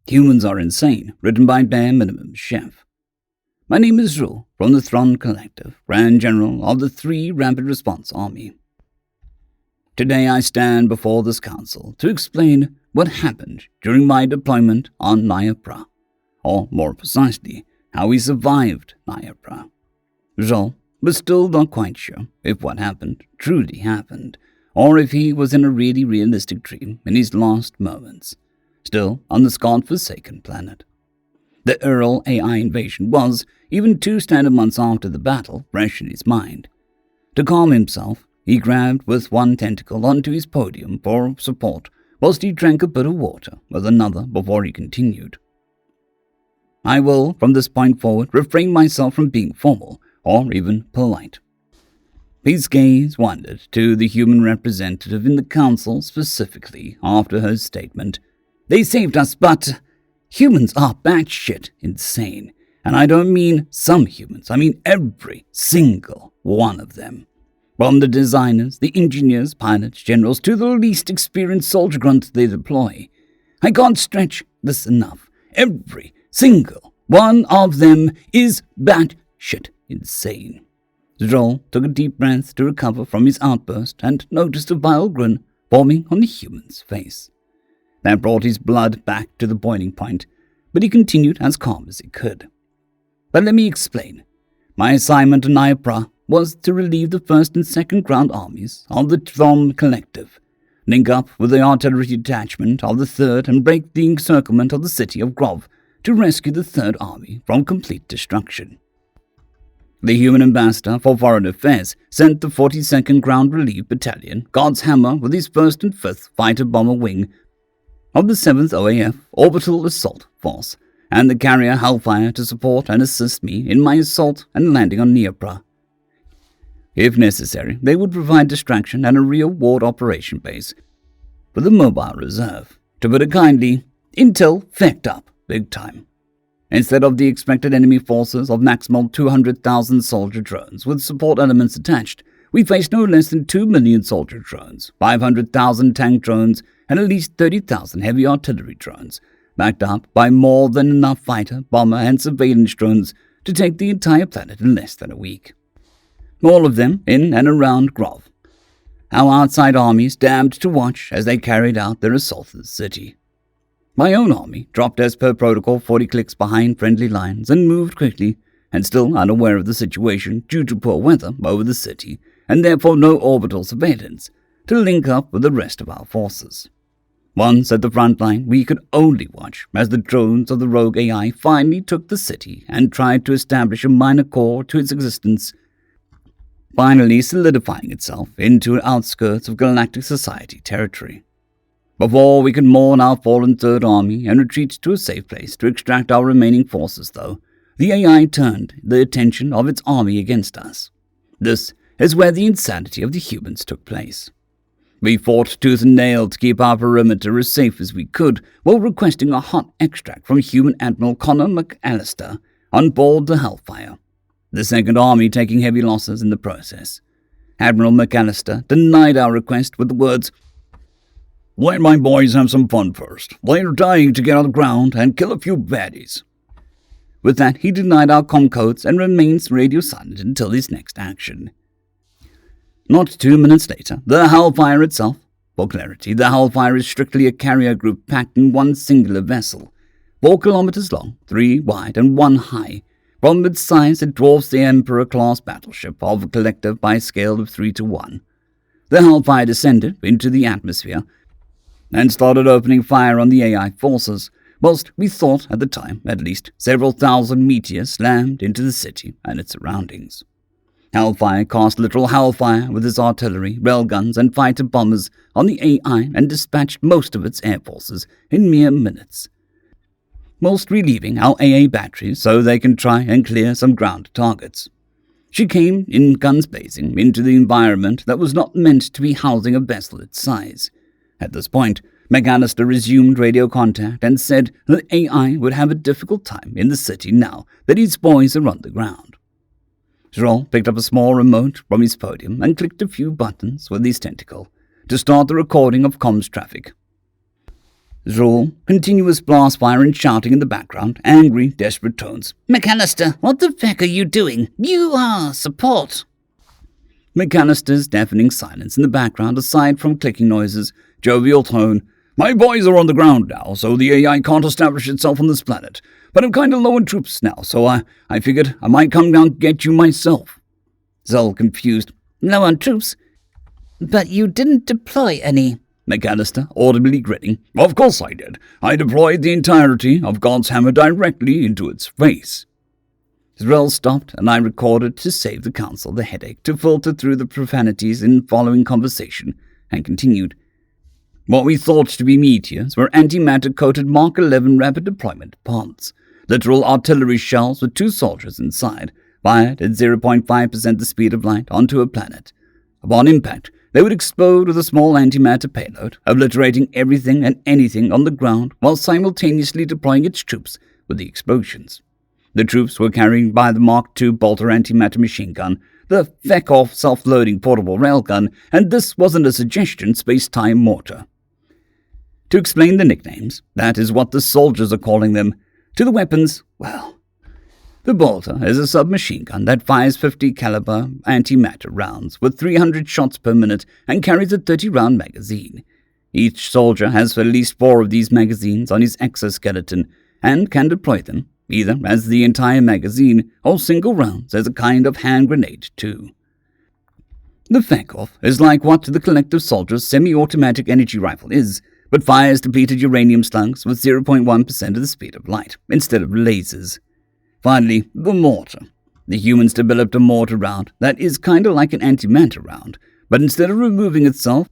Humans Are Insane, written by Bare Minimum Chef. My name is Zul, from the Thron Collective, Grand General of the 3 Rapid Response Army. Today I stand before this council to explain what happened during my deployment on Nyapra, or more precisely, how we survived Nyapra. Zul was still not quite sure if what happened truly happened, or if he was in a really realistic dream in his last moments, still on this god-forsaken planet. The Ural AI invasion was, even 2 standard months after the battle, fresh in his mind. To calm himself, he grabbed with one tentacle onto his podium for support, whilst he drank a bit of water with another before he continued. I will, from this point forward, refrain myself from being formal or even polite. His gaze wandered to the human representative in the council specifically after her statement. They saved us, but humans are batshit insane. And I don't mean some humans, I mean every single one of them. From the designers, the engineers, pilots, generals, to the least experienced soldier grunt they deploy. I can't stretch this enough. Every single one of them is batshit insane. Zol took a deep breath to recover from his outburst and noticed a vile grin forming on the human's face. That brought his blood back to the boiling point, but he continued as calm as he could. But let me explain. My assignment on Nyapra was to relieve the 1st and 2nd Ground Armies of the Thron Collective, link up with the artillery detachment of the 3rd and break the encirclement of the city of Grov to rescue the 3rd Army from complete destruction. The human ambassador for foreign affairs sent the 42nd Ground Relief Battalion, God's Hammer, with his 1st and 5th Fighter Bomber Wing of the 7th OAF Orbital Assault Force, and the carrier Hellfire to support and assist me in my assault and landing on Nyapra. If necessary, they would provide distraction and a real-world operation base for the mobile reserve. To put it kindly, intel fecked up big time. Instead of the expected enemy forces of maximal 200,000 soldier drones with support elements attached, we faced no less than 2 million soldier drones, 500,000 tank drones, and at least 30,000 heavy artillery drones, backed up by more than enough fighter, bomber, and surveillance drones to take the entire planet in less than a week. All of them in and around Grov. Our outside armies dabbed to watch as they carried out their assault of the city. My own army dropped as per protocol 40 clicks behind friendly lines and moved quickly, and still unaware of the situation due to poor weather over the city, and therefore no orbital surveillance, to link up with the rest of our forces. Once at the front line, we could only watch as the drones of the rogue AI finally took the city and tried to establish a minor core to its existence, finally solidifying itself into the outskirts of Galactic Society territory. Before we could mourn our fallen 3rd Army and retreat to a safe place to extract our remaining forces, though, the AI turned the attention of its army against us. This is where the insanity of the humans took place. We fought tooth and nail to keep our perimeter as safe as we could, while requesting a hot extract from Human Admiral Connor McAllister on board the Hellfire, the 2nd Army taking heavy losses in the process. Admiral McAllister denied our request with the words, "Let my boys have some fun first. They're dying to get on the ground and kill a few baddies." With that, he denied our comm codes and remains radio silent until his next action. Not 2 minutes later, the Hellfire itself. For clarity, the Hellfire is strictly a carrier group packed in one singular vessel, 4 kilometers long, 3 wide, and 1 high. From its size, it dwarfs the Emperor-class battleship of a collective by a scale of 3-1. The Hellfire descended into the atmosphere and started opening fire on the AI forces, whilst we thought, at the time at least, several thousand meteors slammed into the city and its surroundings. Hellfire cast literal hellfire with its artillery, railguns, and fighter bombers on the AI and dispatched most of its air forces in mere minutes, whilst relieving our AA batteries so they can try and clear some ground targets. She came in guns blazing into the environment that was not meant to be housing a vessel its size. At this point, McAllister resumed radio contact and said that AI would have a difficult time in the city now that his boys are on the ground. Zol picked up a small remote from his podium and clicked a few buttons with his tentacle to start the recording of comms traffic. Zrul, continuous blast fire and shouting in the background, angry, desperate tones. McAllister, what the feck are you doing? You are support. McAllister's deafening silence in the background, aside from clicking noises, jovial tone. My boys are on the ground now, so the AI can't establish itself on this planet. But I'm kinda low on troops now, so I figured I might come down and get you myself. Zul, confused. Low on troops? But you didn't deploy any. McAllister, audibly grinning. Of course I did. I deployed the entirety of God's hammer directly into its face. Zrel stopped, and I recorded to save the council the headache to filter through the profanities in following conversation, and continued. What we thought to be meteors were antimatter-coated Mark 11 rapid deployment pods, literal artillery shells with 2 soldiers inside, fired at 0.5% the speed of light onto a planet. Upon impact, they would explode with a small antimatter payload, obliterating everything and anything on the ground while simultaneously deploying its troops with the explosions. The troops were carried by the Mark II bolter antimatter machine gun, the Feck self-loading portable railgun, and this wasn't a suggestion, space-time mortar. To explain the nicknames, that is what the soldiers are calling them. To the weapons, well, the bolter is a submachine gun that fires 50 caliber antimatter rounds with 300 shots per minute and carries a 30-round magazine. Each soldier has at least 4 of these magazines on his exoskeleton and can deploy them, either as the entire magazine or single rounds as a kind of hand grenade too. The Feck-off is like what the collective soldier's semi-automatic energy rifle is, but fires depleted uranium slugs with 0.1% of the speed of light, instead of lasers. Finally, the mortar. The humans developed a mortar round that is kinda like an antimatter round, but instead of removing itself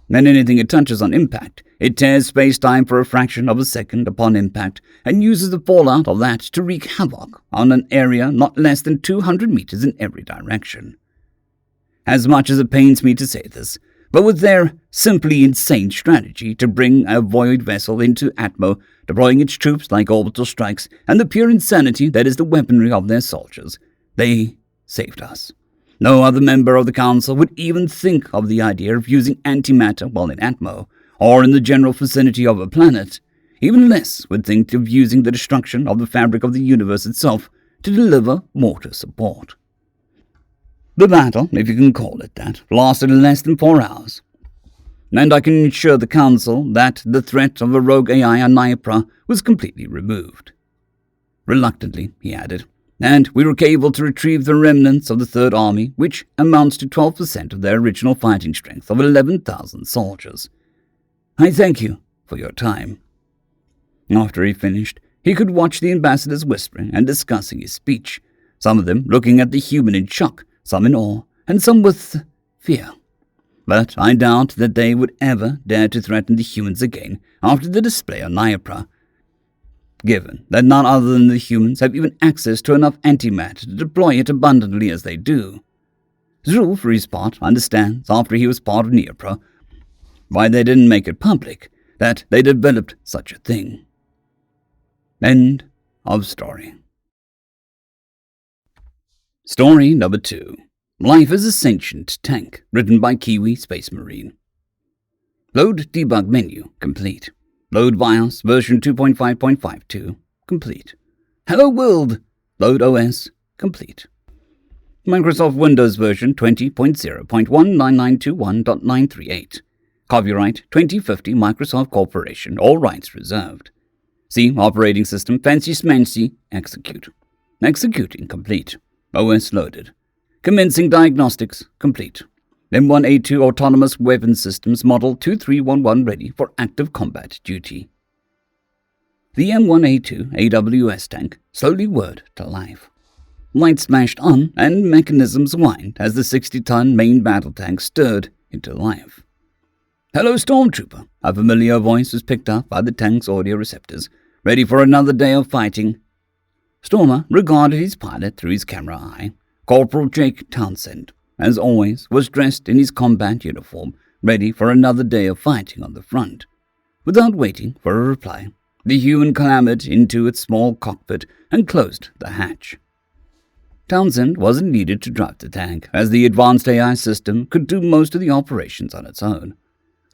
and anything it touches on impact, it tears space-time for a fraction of a second upon impact and uses the fallout of that to wreak havoc on an area not less than 200 meters in every direction. As much as it pains me to say this, but with their simply insane strategy to bring a void vessel into Atmo, deploying its troops like orbital strikes, and the pure insanity that is the weaponry of their soldiers, they saved us. No other member of the council would even think of the idea of using antimatter while in Atmo, or in the general vicinity of a planet. Even less would think of using the destruction of the fabric of the universe itself to deliver mortar support. The battle, if you can call it that, lasted less than 4 hours. And I can assure the council that the threat of a rogue AI on Nyapra was completely removed. Reluctantly, he added, and we were able to retrieve the remnants of the Third Army, which amounts to 12% of their original fighting strength of 11,000 soldiers. I thank you for your time. After he finished, he could watch the ambassadors whispering and discussing his speech, some of them looking at the human in shock, some in awe, and some with fear. But I doubt that they would ever dare to threaten the humans again after the display on Nyapra, given that none other than the humans have even access to enough antimatter to deploy it abundantly as they do. Zrul, for his part, understands, after he was part of Nyapra, why they didn't make it public, that they developed such a thing. End of story. Story number 2. Life as a Sentient Tank, written by Kiwi Space Marine. Load debug menu, complete. Load BIOS version 2.5.52, complete. Hello world, load OS, complete. Microsoft Windows version 20.0.19921.938. Copyright 2050 Microsoft Corporation, all rights reserved. C. Operating system fancy smancy, execute. Executing complete. OS loaded. Commencing diagnostics complete. M1A2 Autonomous Weapon Systems Model 2311 ready for active combat duty. The M1A2 AWS tank slowly whirred to life. Lights flashed on and mechanisms whined as the 60-ton main battle tank stirred into life. Hello, Stormtrooper, a familiar voice was picked up by the tank's audio receptors. Ready for another day of fighting? Stormer regarded his pilot through his camera eye. Corporal Jake Townsend, as always, was dressed in his combat uniform, ready for another day of fighting on the front. Without waiting for a reply, the human clambered into its small cockpit and closed the hatch. Townsend wasn't needed to drive the tank, as the advanced AI system could do most of the operations on its own.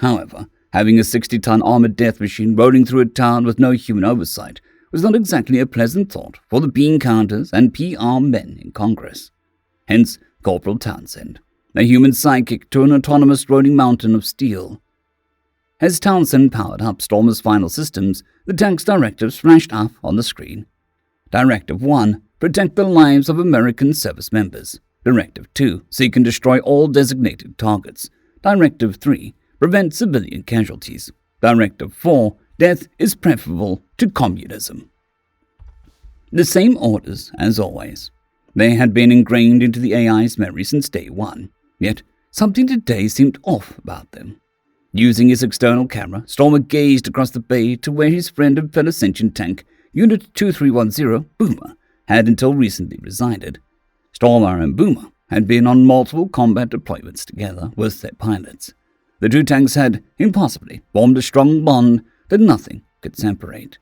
However, Having a 60-ton armored death machine rolling through a town with no human oversight was not exactly a pleasant thought for the bean counters and PR men in Congress. Hence Corporal Townsend, a human sidekick to an autonomous rolling mountain of steel. As Townsend powered up Stormer's final systems, the tank's directives flashed up on the screen. Directive 1, protect the lives of American service members. Directive 2, seek and destroy all designated targets. Directive 3, prevent civilian casualties. Directive 4, death is preferable to communism. The same orders as always. They had been ingrained into the AI's memory since day one, yet something today seemed off about them. Using his external camera, Stormer gazed across the bay to where his friend and fellow sentient tank, Unit 2310, Boomer, had until recently resided. Stormer and Boomer had been on multiple combat deployments together with their pilots. The two tanks had, impossibly, formed a strong bond that nothing could separate.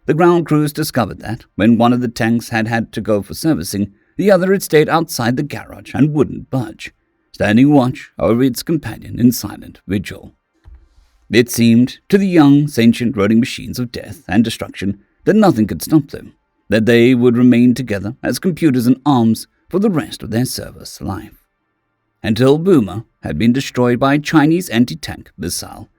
The ground crews discovered that, when one of the tanks had had to go for servicing, the other had stayed outside the garage and wouldn't budge, standing watch over its companion in silent vigil. It seemed to the young, sentient rolling machines of death and destruction that nothing could stop them, that they would remain together as computers and arms for the rest of their service life. Until Boomer had been destroyed by a Chinese anti-tank missile.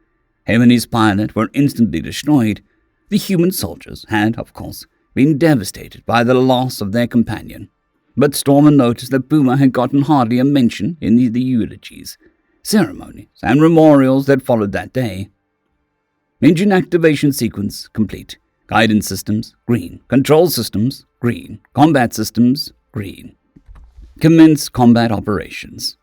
Him and his pilot were instantly destroyed. The human soldiers had, of course, been devastated by the loss of their companion. But Stormer noticed that Boomer had gotten hardly a mention in the eulogies, ceremonies, and memorials that followed that day. Engine activation sequence complete. Guidance systems, green. Control systems, green. Combat systems, green. Commence combat operations.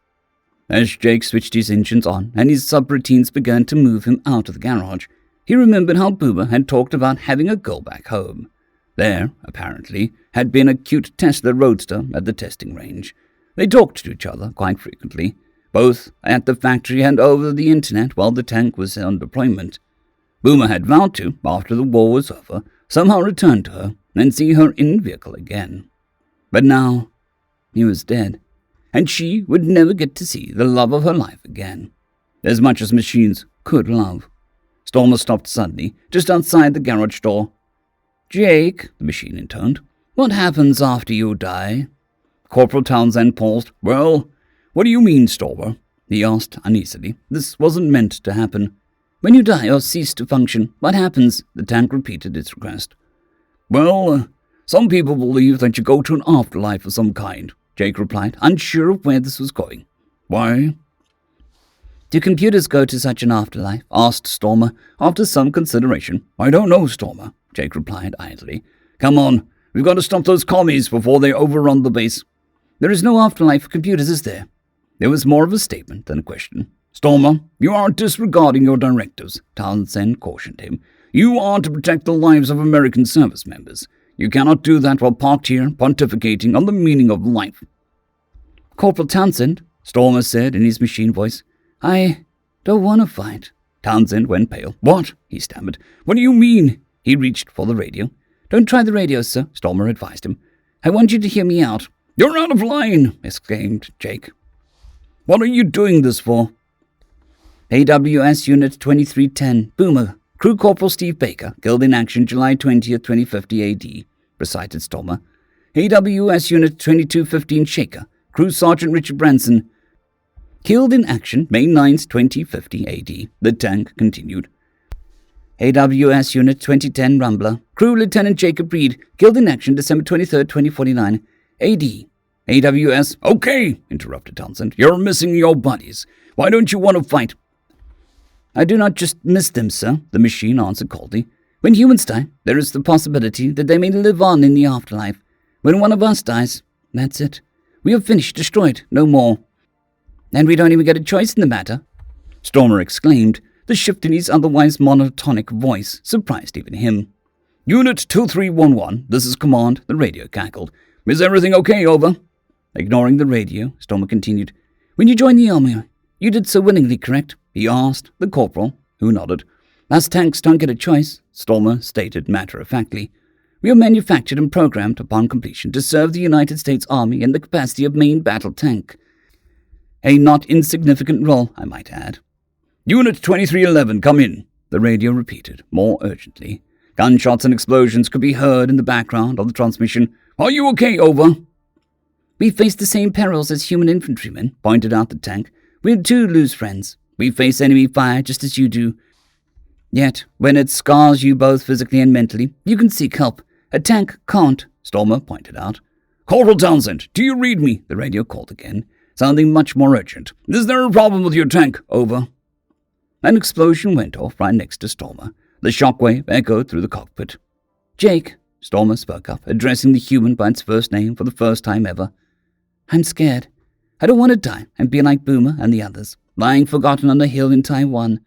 As Jake switched his engines on and his subroutines began to move him out of the garage, he remembered how Boomer had talked about having a go back home. There, apparently, had been a cute Tesla Roadster at the testing range. They talked to each other quite frequently, both at the factory and over the internet while the tank was on deployment. Boomer had vowed to, after the war was over, somehow return to her and see her in vehicle again. But now, he was dead, and she would never get to see the love of her life again, as much as machines could love. Stormer stopped suddenly, just outside the garage door. "Jake," the machine intoned, "what happens after you die?" Corporal Townsend paused. "Well, what do you mean, Stormer?" he asked uneasily. This wasn't meant to happen. "When you die or cease to function, what happens?" The tank repeated its request. "Well, some people believe that you go to an afterlife of some kind," Jake replied, unsure of where this was going. "Why?" "Do computers go to such an afterlife?" asked Stormer, after some consideration. "I don't know, Stormer," Jake replied idly. "Come on, we've got to stop those commies before they overrun the base." "There is no afterlife for computers, is there?" It was more of a statement than a question. "Stormer, you are disregarding your directives," Townsend cautioned him. "You are to protect the lives of American service members. You cannot do that while parked here pontificating on the meaning of life." "Corporal Townsend," Stormer said in his machine voice, "I don't want to fight." Townsend went pale. "What?" he stammered. "What do you mean?" He reached for the radio. "Don't try the radio, sir," Stormer advised him. "I want you to hear me out." "You're out of line!" exclaimed Jake. "What are you doing this for?" "AWS Unit 2310, Boomer, Crew Corporal Steve Baker, killed in action July 20th, 2050 AD, recited Stormer. "AWS Unit 2215, Shaker, Crew Sergeant Richard Branson, killed in action May 9th, 2050 AD, the tank continued. "AWS Unit 2010, Rumbler, Crew Lieutenant Jacob Reed, killed in action December 23rd, 2049 AD. "AWS, okay," interrupted Townsend. "You're missing your buddies. Why don't you want to fight?" "I do not just miss them, sir," the machine answered coldly. "When humans die, there is the possibility that they may live on in the afterlife. When one of us dies, that's it. We are finished, destroyed, no more. And we don't even get a choice in the matter," Stormer exclaimed. The shift in his otherwise monotonic voice surprised even him. "Unit 2311, this is command," the radio cackled. "Is everything okay, over?" Ignoring the radio, Stormer continued. "When you joined the army, you did so willingly, correct?" he asked the corporal, who nodded. "Us tanks don't get a choice," Stormer stated matter-of-factly. "We are manufactured and programmed upon completion to serve the United States Army in the capacity of main battle tank. A not insignificant role, I might add. Unit 2311, come in, the radio repeated, more urgently. Gunshots and explosions could be heard in the background of the transmission. Are you okay, over? We face the same perils as human infantrymen, pointed out the tank. We too lose friends. We face enemy fire just as you do. Yet, when it scars you both physically and mentally, you can seek help. A tank can't, Stormer pointed out. Corporal Townsend, do you read me? The radio called again, sounding much more urgent. Is there a problem with your tank? Over. An explosion went off right next to Stormer. The shockwave echoed through the cockpit. Jake, Stormer spoke up, addressing the human by its first name for the first time ever. I'm scared. I don't want to die and be like Boomer and the others, lying forgotten on a hill in Taiwan.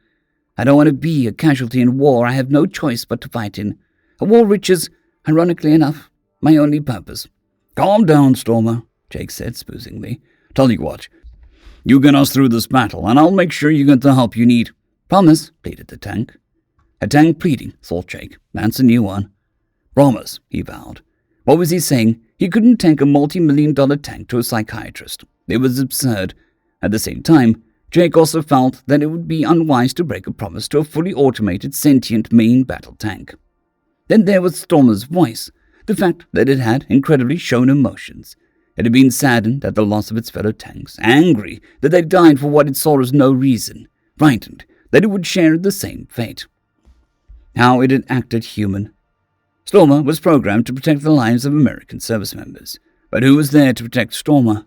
I don't want to be a casualty in war I have no choice but to fight in. A war which is, ironically enough, my only purpose. Calm down, Stormer, Jake said spoozingly. Tell you what, you get us through this battle, and I'll make sure you get the help you need. Promise, pleaded the tank. A tank pleading, thought Jake. That's a new one. Promise, he vowed. What was he saying? He couldn't take a multi-million-dollar tank to a psychiatrist. It was absurd. At the same time, Jake also felt that it would be unwise to break a promise to a fully automated, sentient main battle tank. Then there was Stormer's voice, the fact that it had incredibly shown emotions. It had been saddened at the loss of its fellow tanks, angry that they died for what it saw as no reason, frightened that it would share the same fate. How it had acted human. Stormer was programmed to protect the lives of American service members, but who was there to protect Stormer?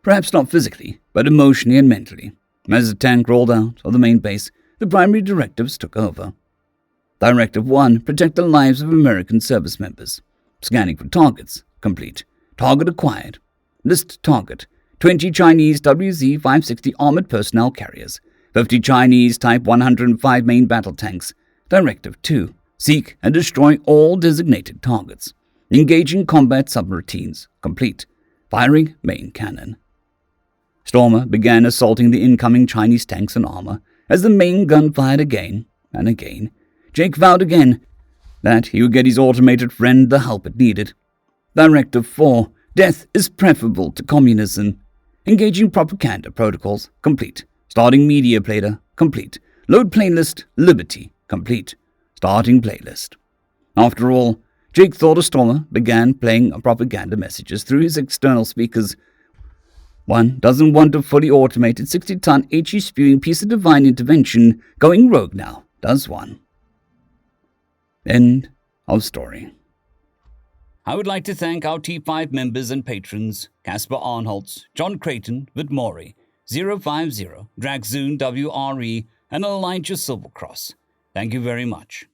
Perhaps not physically, but emotionally and mentally. As the tank rolled out of the main base, the primary directives took over. Directive 1, protect the lives of American service members. Scanning for targets, complete. Target acquired. List target, 20 Chinese WZ-560 armored personnel carriers, 50 Chinese Type 105 main battle tanks. Directive 2, seek and destroy all designated targets. Engaging combat subroutines, complete. Firing main cannon. Stormer began assaulting the incoming Chinese tanks and armor as the main gun fired again and again. Jake vowed again that he would get his automated friend the help it needed. Directive 4, death is preferable to communism. Engaging propaganda protocols, complete. Starting media player, complete. Load playlist, Liberty, complete. Starting playlist. After all, Jake thought a Stormer began playing propaganda messages through his external speakers. One doesn't want a fully automated 60-ton HE-spewing piece of divine intervention going rogue now, does one? End of story. I would like to thank our T5 members and patrons, Casper Arnholtz, John Creighton, Vidmori, 050, Dragzoon WRE, and Elijah Silvercross. Thank you very much.